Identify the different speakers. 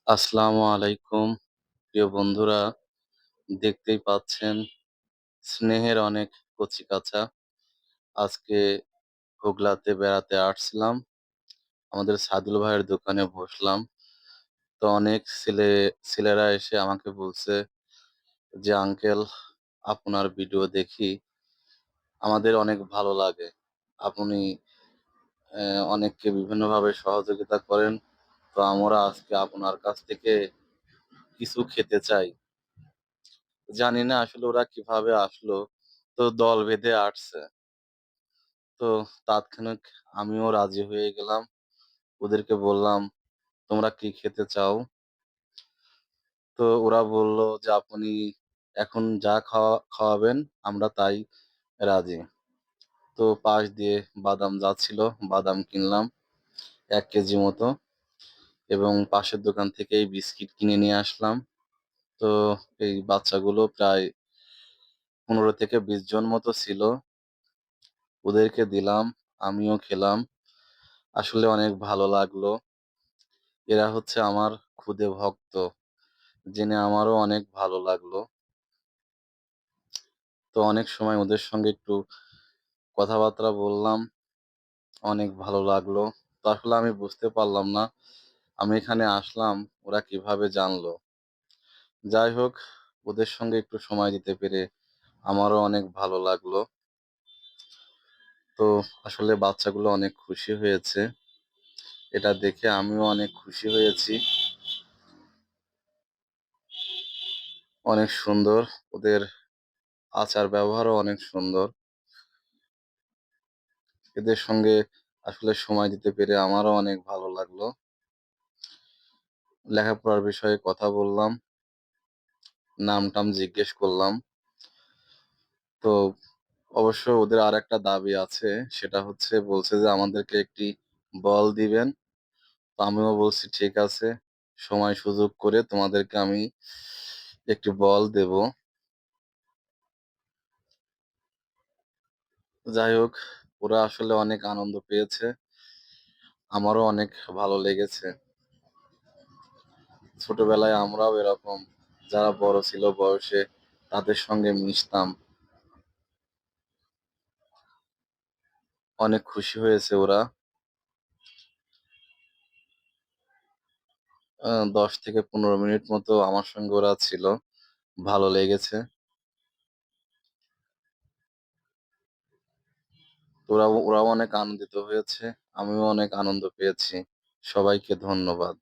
Speaker 1: আসসালামু আলাইকুম প্রিয় বন্ধুরা, দেখতেই পাচ্ছেন স্নেহের অনেক কচিকাঁচা। আজকে হোগলাতে বেড়াতে আসছিলাম। আমাদের সাদুল ভাইয়ের দোকানে বসলাম। তো অনেক ছেলেরা এসে আমাকে বলছে যে, "আঙ্কেল, আপনার ভিডিও দেখি। আমাদের অনেক ভালো লাগে। আপনি অনেককে বিভিন্নভাবে সহযোগিতা করেন। তো আমরা আজকে আপনার কাছ থেকে কিছু খেতে চাই।" জানি না আসলে ওরা কিভাবে আসলো। তো দল বেঁধে আসছে। তো তাৎক্ষণিক আমিও রাজি হয়ে গেলাম। ওদেরকে বললাম, "তোমরা কি খেতে চাও?" তো ওরা বলল যে, "আপনি এখন যা খাওয়াবেন আমরা তাই রাজি।" তো পাশ দিয়ে বাদাম যাচ্ছিল, বাদাম কিনলাম ১ কেজি মতো এবং পাশের দোকান থেকেই বিস্কিট কিনে নিয়ে আসলাম। তো এই বাচ্চাগুলো প্রায় ১৫ থেকে ২০ জন মতো ছিল। ওদেরকে দিলাম, আমিও খেলাম। আসলে অনেক ভালো লাগলো। এরা হচ্ছে আমার খুদে ভক্ত। জেনে আমারও অনেক ভালো লাগলো। তো অনেক সময় ওদের সঙ্গে একটু কথাবার্তা বললাম। অনেক ভালো লাগলো। তো আসলে আমি বুঝতে পারলাম না, আমি এখানে আসলাম ওরা কিভাবে জানলো? যাই হোক, ওদের সঙ্গে একটু সময় দিতে পেরে আমারও অনেক ভালো লাগলো। তো আসলে বাচ্চাগুলো অনেক খুশি হয়েছে। এটা দেখে আমিও অনেক খুশি হয়েছি। অনেক সুন্দর। ওদের আচার ব্যবহারও অনেক সুন্দর। এদের সঙ্গে আসলে সময় দিতে পেরে আমারও অনেক ভালো লাগলো। লেখাপড়ার বিষয়ে কথা বললাম, নাম-টাম জিজ্ঞেস করলাম। তো অবশ্য ওদের আরেকটা দাবি আছে। সেটা হচ্ছে বলছে যে আমাদেরকে একটি বল দিবেন। তো আমিও বলছি ঠিক আছে। সময় সুযোগ করে তোমাদেরকে আমি একটি বল দেব। যাই হোক, ওরা আসলে অনেক আনন্দ পেয়েছে। আমারও অনেক ভালো লেগেছে। ছোটবেলায় আমরাও এরকম যারা বড় ছিল বয়সে তাদের সঙ্গে মিশতাম। অনেক খুশি হয়েছে ওরা। ১০ থেকে ১৫ মিনিট মতো আমার সঙ্গে ওরা ছিল। ভালো লেগেছে। ওরাও অনেক আনন্দিত হয়েছে। আমিও অনেক আনন্দ পেয়েছি। সবাইকে ধন্যবাদ।